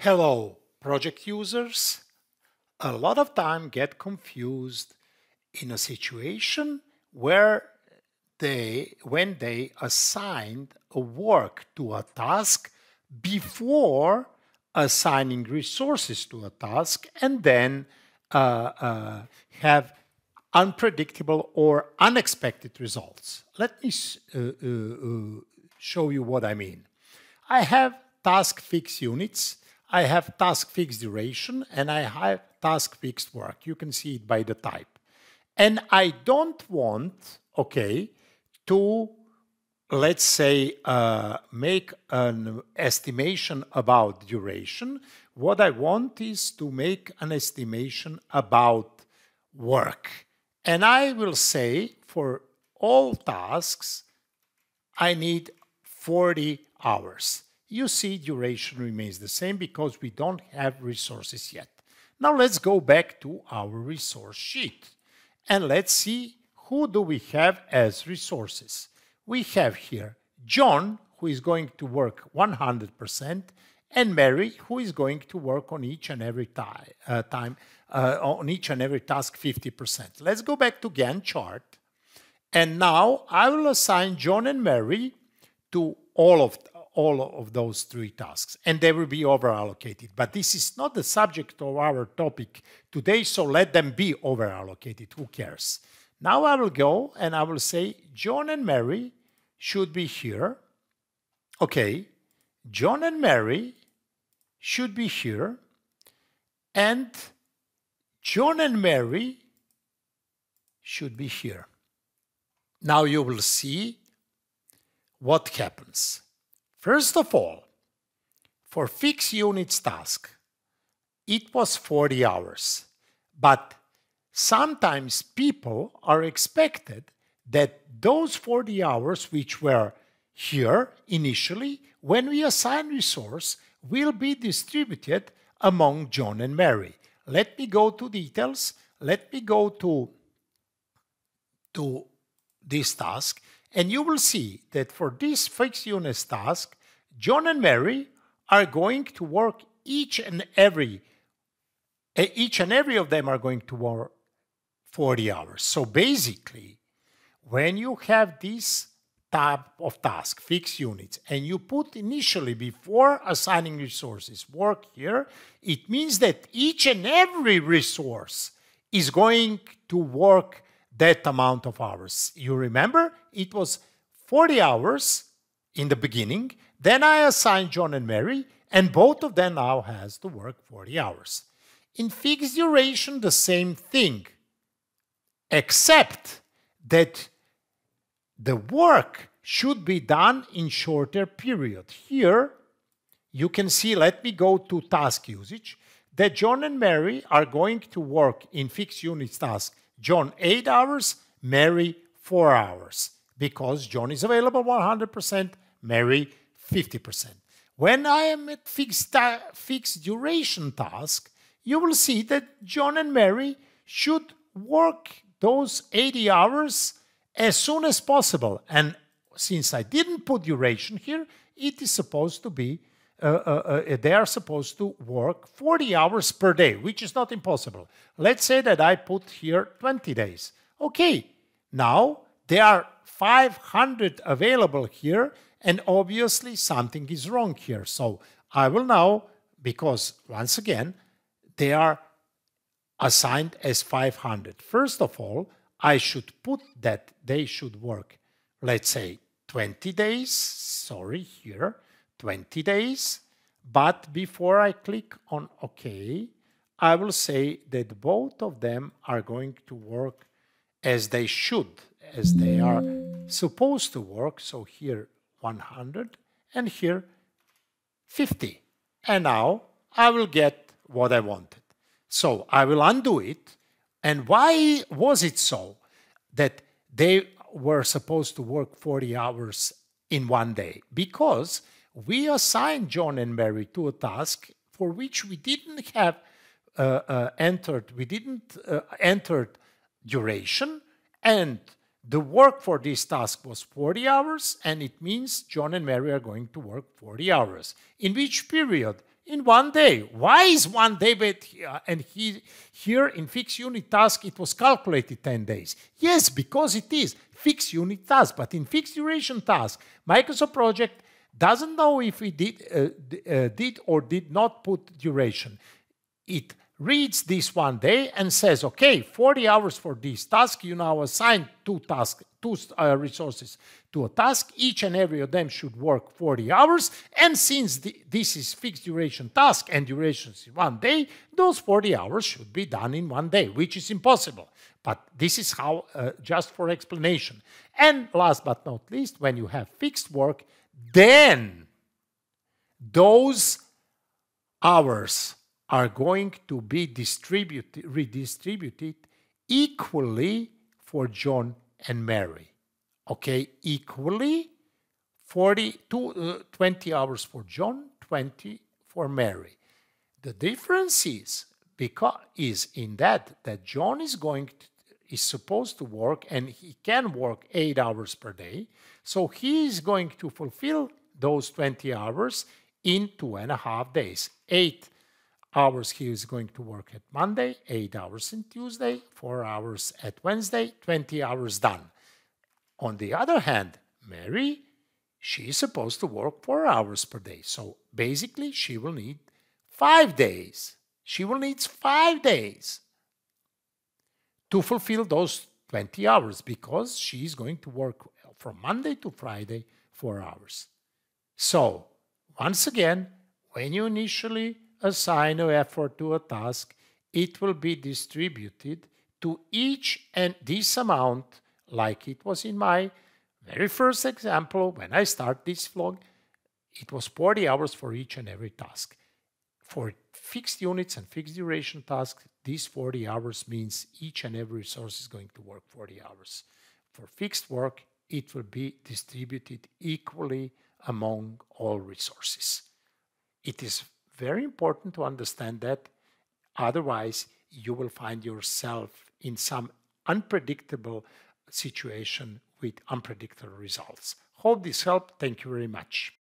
Hello, project users. A lot of time get confused in a situation where when they assigned a work to a task before assigning resources to a task and then have unpredictable or unexpected results. Let me show you what I mean. I have task fixed units, I have task fixed duration, and I have task fixed work. You can see it by the type. And I don't want, to, let's say, make an estimation about duration. What I want is to make an estimation about work. And I will say for all tasks, I need 40 hours. You see, duration remains the same because we don't have resources yet. Now let's go back to our resource sheet and let's see who do we have as resources. We have here John, who is going to work 100%, and Mary, who is going to work on each and every on each and every task 50%. Let's go back to Gantt chart. And now I will assign John and Mary to all of those three tasks, and they will be over-allocated. But this is not the subject of our topic today, so let them be over-allocated. Who cares? Now I will go and I will say John and Mary should be here. Okay, John and Mary should be here, and John and Mary should be here. Now you will see what happens. First of all, for fixed units task, it was 40 hours. But sometimes people are expected that those 40 hours which were here initially, when we assign resource, will be distributed among John and Mary. Let me go to details. Let me go to this task, and you will see that for this fixed units task, John and Mary are going to work each and every of them are going to work 40 hours. So basically, when you have this type of task, fixed units, and you put initially before assigning resources work here, it means that each and every resource is going to work that amount of hours. You remember, it was 40 hours in the beginning, then I assigned John and Mary, and both of them now has to work 40 hours. In fixed duration, the same thing, except that the work should be done in shorter period. Here, you can see, let me go to task usage, that John and Mary are going to work in fixed units task. John 8 hours, Mary 4 hours, because John is available 100%, Mary 50%. When I am at fixed duration task, you will see that John and Mary should work those 80 hours as soon as possible. And since I didn't put duration here, it is supposed to be, they are supposed to work 40 hours per day, which is not impossible. Let's say that I put here 20 days. Okay, now there are 500 available here, and obviously something is wrong here. So I will now, because once again, they are assigned as 500. First of all, I should put that they should work, let's say, 20 days. Sorry, here, 20 days. But before I click on OK, I will say that both of them are going to work as they should, as they are supposed to work. So here 100 and here 50. And now I will get what I wanted. So I will undo it. And why was it so that they were supposed to work 40 hours in one day? Because we assigned John and Mary to a task for which we didn't have entered duration, and the work for this task was 40 hours, and it means John and Mary are going to work 40 hours. In which period? in 1 day. Why is 1 day? But here in fixed unit task, it was calculated 10 days. Yes, because it is fixed unit task. But in fixed duration task, Microsoft Project doesn't know if it did or did not put duration. It reads this 1 day and says, okay, 40 hours for this task. You now assign two resources to a task. Each and every of them should work 40 hours. And since this is fixed duration task and duration is 1 day, those 40 hours should be done in 1 day, which is impossible. But this is how, just for explanation. And last but not least, when you have fixed work, then those hours are going to be redistributed equally for John and Mary. Okay, equally 20 hours for John, 20 for Mary. The difference is in that John is supposed to work, and he can work 8 hours per day. So he is going to fulfill those 20 hours in 2.5 days. 8 hours he is going to work at Monday, 8 hours on Tuesday, 4 hours at Wednesday, 20 hours done. On the other hand, Mary, she is supposed to work 4 hours per day. So basically, she will need 5 days. She will need 5 days to fulfill those 20 hours because she is going to work from Monday to Friday 4 hours. So once again, when you initially assign an effort to a task, it will be distributed to each and this amount, like it was in my very first example when I start this vlog. It was 40 hours for each and every task. For fixed units and fixed duration tasks, these 40 hours means each and every resource is going to work 40 hours. For fixed work, it will be distributed equally among all resources. It is very important to understand that, otherwise you will find yourself in some unpredictable situation with unpredictable results. Hope this helped. Thank you very much.